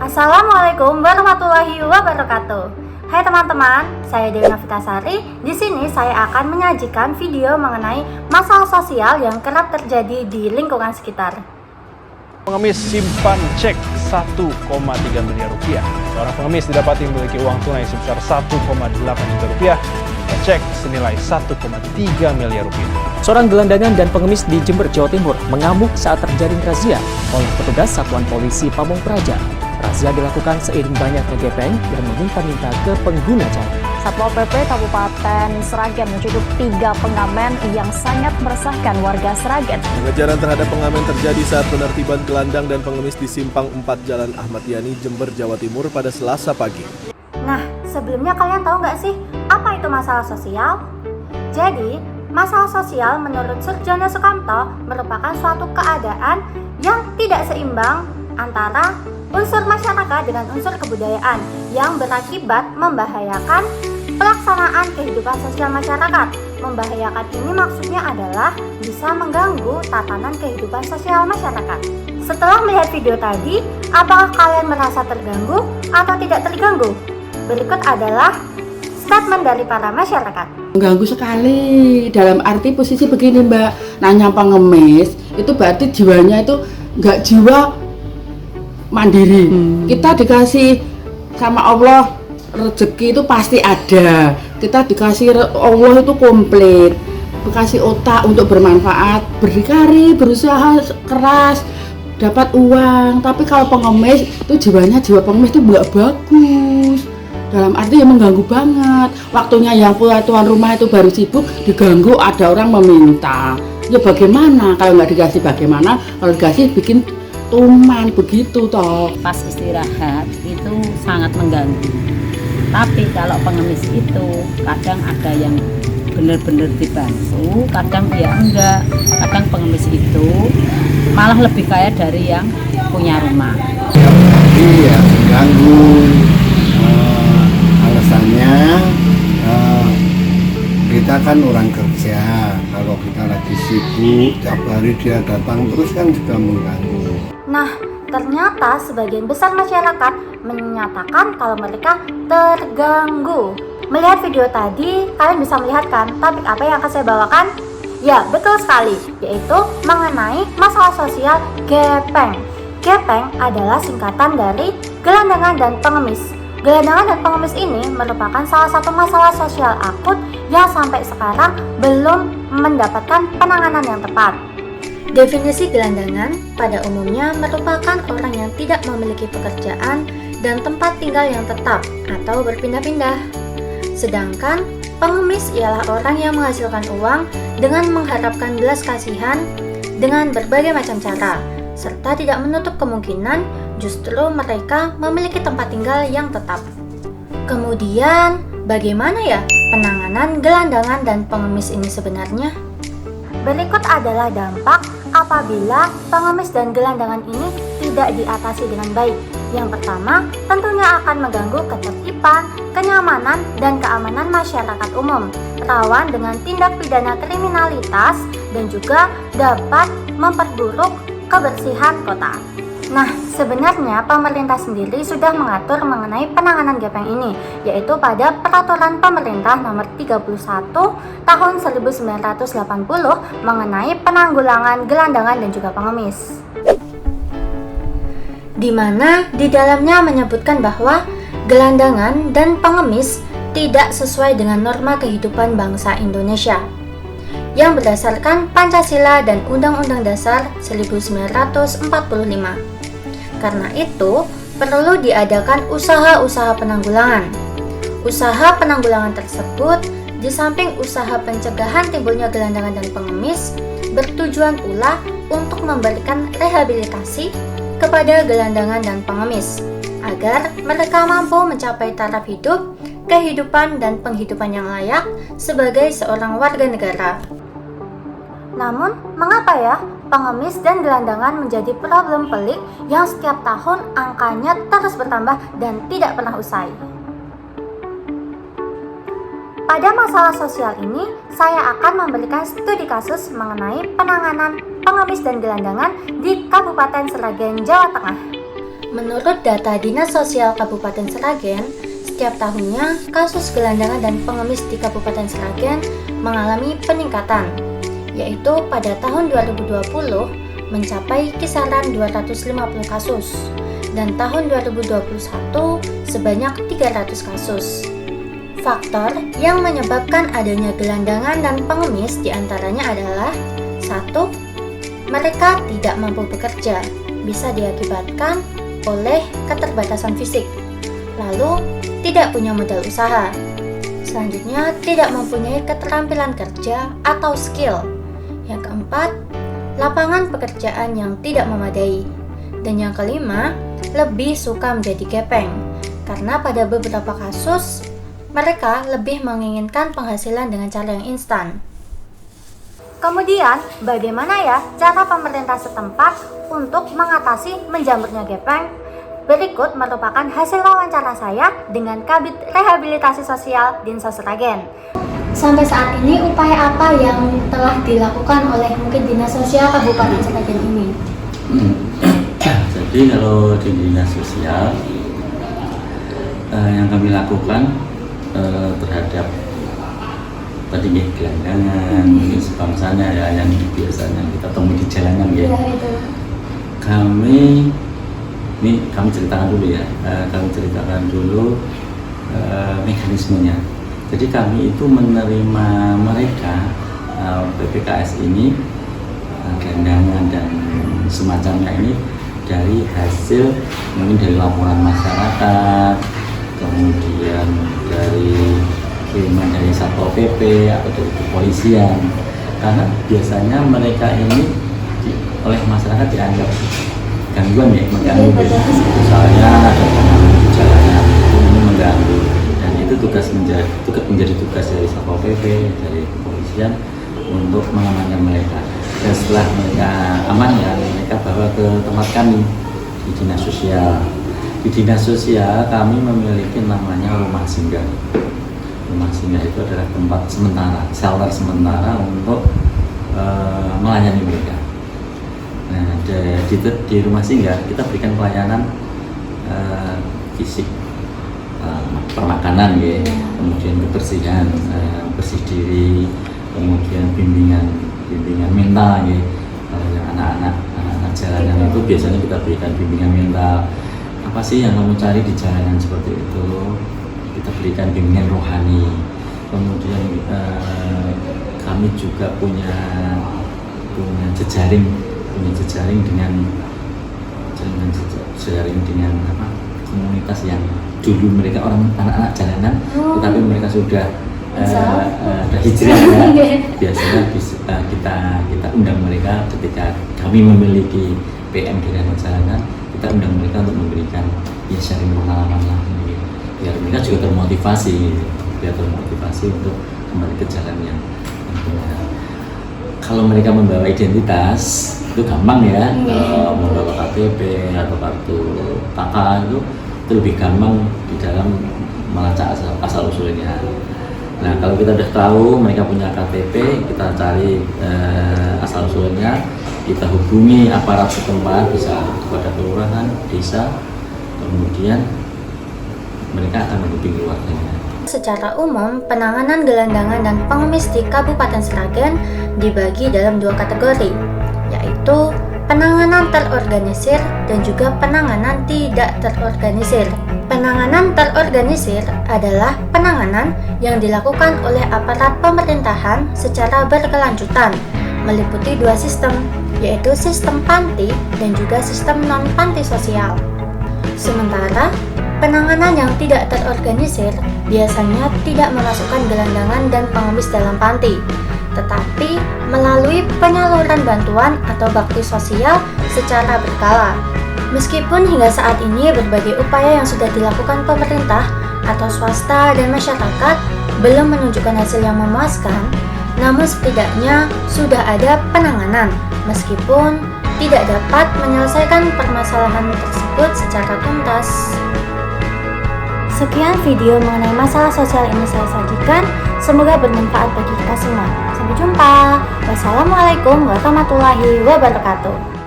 Assalamualaikum warahmatullahi wabarakatuh. Hai teman-teman, saya Dewi Novitasari. Di sini saya akan menyajikan video mengenai masalah sosial yang kerap terjadi di lingkungan sekitar. Pengemis simpan cek 1,3 miliar rupiah. Seorang pengemis didapati memiliki uang tunai sebesar 1,8 juta rupiah dan cek senilai 1,3 miliar rupiah. Seorang gelandangan dan pengemis di Jember, Jawa Timur mengamuk saat terjaring razia oleh petugas Satuan Polisi Pamung Praja. Razia dilakukan seiring banyaknya gepeng yang meminta-minta ke pengguna jalan. Satpol PP Kabupaten Sragen menciduk 3 pengamen yang sangat meresahkan warga Sragen. Pengejaran terhadap pengamen terjadi saat penertiban gelandang dan pengemis di Simpang 4 Jalan Ahmad Yani, Jember, Jawa Timur pada Selasa pagi. Nah, sebelumnya kalian tahu nggak sih apa itu masalah sosial? Jadi, masalah sosial menurut Surjono Sukamto merupakan suatu keadaan yang tidak seimbang antara unsur masyarakat dengan unsur kebudayaan yang berakibat membahayakan pelaksanaan kehidupan sosial masyarakat. Membahayakan ini maksudnya adalah bisa mengganggu tatanan kehidupan sosial masyarakat. Setelah melihat video tadi, apakah kalian merasa terganggu atau tidak terganggu? Berikut adalah statement dari para masyarakat. Mengganggu sekali, dalam arti posisi begini Mbak, nanya pengemis itu berarti jiwanya itu nggak jiwa mandiri. Kita dikasih sama Allah rezeki itu pasti ada. Kita dikasih Allah itu komplit, dikasih otak untuk bermanfaat, berdikari, berusaha keras, dapat uang. Tapi kalau pengemis itu jiwanya, jiwa pengemis itu nggak bagus. Dalam arti yang mengganggu banget. Waktunya yang tuan rumah itu baru sibuk, diganggu ada orang meminta. Ya bagaimana? Kalau nggak dikasih bagaimana? Kalau dikasih bikin tuman begitu toh. Pas istirahat itu sangat mengganggu. Tapi kalau pengemis itu kadang ada yang benar-benar dibantu, kadang ya enggak. Kadang pengemis itu malah lebih kaya dari yang punya rumah. Iya, mengganggu. Alasannya kita kan orang kerja. Kalau kita lagi sibuk, tiap hari dia datang terus kan juga mengganggu. Nah, ternyata sebagian besar masyarakat menyatakan kalau mereka terganggu. Melihat video tadi, kalian bisa melihat kan topik apa yang akan saya bawakan? Ya, betul sekali, yaitu mengenai masalah sosial gepeng. Gepeng adalah singkatan dari gelandangan dan pengemis. Gelandangan dan pengemis ini merupakan salah satu masalah sosial akut yang sampai sekarang belum mendapatkan penanganan yang tepat. Definisi gelandangan pada umumnya merupakan orang yang tidak memiliki pekerjaan dan tempat tinggal yang tetap atau berpindah-pindah. Sedangkan pengemis ialah orang yang menghasilkan uang dengan mengharapkan belas kasihan dengan berbagai macam cara, serta tidak menutup kemungkinan justru mereka memiliki tempat tinggal yang tetap. Kemudian, bagaimana ya penanganan gelandangan dan pengemis ini sebenarnya? Berikut adalah dampak apabila pengemis dan gelandangan ini tidak diatasi dengan baik. Yang pertama, tentunya akan mengganggu ketertiban, kenyamanan, dan keamanan masyarakat umum, rawan dengan tindak pidana kriminalitas, dan juga dapat memperburuk kebersihan kota. Nah, sebenarnya pemerintah sendiri sudah mengatur mengenai penanganan gepeng ini, yaitu pada Peraturan Pemerintah Nomor 31 Tahun 1980 mengenai penanggulangan gelandangan dan juga pengemis. Di mana di dalamnya menyebutkan bahwa gelandangan dan pengemis tidak sesuai dengan norma kehidupan bangsa Indonesia yang berdasarkan Pancasila dan Undang-Undang Dasar 1945. Karena itu, perlu diadakan usaha-usaha penanggulangan. Usaha penanggulangan tersebut, di samping usaha pencegahan timbulnya gelandangan dan pengemis, bertujuan pula untuk memberikan rehabilitasi kepada gelandangan dan pengemis, agar mereka mampu mencapai taraf hidup, kehidupan, dan penghidupan yang layak sebagai seorang warga negara. Namun, mengapa ya pengemis dan gelandangan menjadi problem pelik yang setiap tahun angkanya terus bertambah dan tidak pernah usai? Pada masalah sosial ini, saya akan memberikan studi kasus mengenai penanganan pengemis dan gelandangan di Kabupaten Sragen, Jawa Tengah. Menurut data Dinas Sosial Kabupaten Sragen, setiap tahunnya kasus gelandangan dan pengemis di Kabupaten Sragen mengalami peningkatan, yaitu pada tahun 2020 mencapai kisaran 250 kasus dan tahun 2021 sebanyak 300 kasus. Faktor yang menyebabkan adanya gelandangan dan pengemis diantaranya adalah 1. Mereka tidak mampu bekerja, bisa diakibatkan oleh keterbatasan fisik. Lalu, tidak punya modal usaha. Selanjutnya, tidak mempunyai keterampilan kerja atau skill. Yang keempat, lapangan pekerjaan yang tidak memadai. Dan yang kelima, lebih suka menjadi gepeng. Karena pada beberapa kasus, mereka lebih menginginkan penghasilan dengan cara yang instan. Kemudian, bagaimana ya cara pemerintah setempat untuk mengatasi menjamurnya gepeng? Berikut merupakan hasil wawancara saya dengan Kabid Rehabilitasi Sosial Dinsos Sragen. Sampai saat ini upaya apa yang telah dilakukan oleh mungkin Dinas Sosial Kabupaten Sragen ini? Jadi kalau di Dinas Sosial yang kami lakukan terhadap tadi gelandangan, mungkin sebangsanya ya yang biasanya kita temui di jalanan ya. Kami ceritakan dulu ya, mekanismenya. Jadi kami itu menerima mereka PPKS ini, gelandangan dan semacamnya ini dari hasil mungkin dari laporan masyarakat, kemudian dari kiriman dari Satpol PP atau dari kepolisian. Karena biasanya mereka ini oleh masyarakat dianggap gangguan ya, mengganggu. Misalnya ada pengamen di jalanan ini mengganggu, dan itu menjadi tugas dari Satpol PP, dari kepolisian untuk mengamankan mereka. Dan setelah mereka aman ya, mereka bawa ke tempat kami di Dinas Sosial. Di Dinas Sosial kami memiliki namanya rumah singgah. Rumah singgah itu adalah tempat sementara, shelter sementara untuk melayani mereka. Nah, di rumah singgah kita berikan pelayanan fisik, permakanan ya, kemudian kebersihan, bersih diri, kemudian bimbingan mental ya. Kalau yang anak-anak jalanan itu biasanya kita berikan bimbingan mental. Apa sih yang kamu cari di jalanan seperti itu? Kita berikan bimbingan rohani. Kemudian kami juga punya jejaring dengan komunitas yang dulu mereka anak-anak jalanan, tetapi mereka sudah hijrah ya. Biasanya kita undang mereka ketika kami memiliki PM di dalam jalanan, kita undang mereka untuk memberikan sharing pengalaman lah, biar mereka juga termotivasi untuk kembali ke jalan yang benar. Kalau mereka membawa identitas itu gampang ya, membawa KTP atau kartu KK itu lebih gampang di dalam melacak asal usulnya. Nah, kalau kita sudah tahu mereka punya KTP, kita cari asal usulnya, kita hubungi aparat setempat, bisa kepada kelurahan, desa, kemudian mereka akan menghubungi keluarganya. Secara umum, penanganan gelandangan dan pengemis di Kabupaten Sragen dibagi dalam dua kategori, yaitu penanganan terorganisir dan juga penanganan tidak terorganisir. Penanganan terorganisir adalah penanganan yang dilakukan oleh aparat pemerintahan secara berkelanjutan, meliputi dua sistem, yaitu sistem panti dan juga sistem non-panti sosial. Sementara, penanganan yang tidak terorganisir biasanya tidak memasukkan gelandangan dan pengemis dalam panti, tetapi melalui penyaluran bantuan atau bakti sosial secara berkala. Meskipun hingga saat ini berbagai upaya yang sudah dilakukan pemerintah atau swasta dan masyarakat belum menunjukkan hasil yang memuaskan, namun setidaknya sudah ada penanganan, meskipun tidak dapat menyelesaikan permasalahan tersebut secara tuntas. Sekian video mengenai masalah sosial ini saya sajikan, semoga bermanfaat bagi kita semua. Sampai jumpa. Wassalamualaikum warahmatullahi wabarakatuh.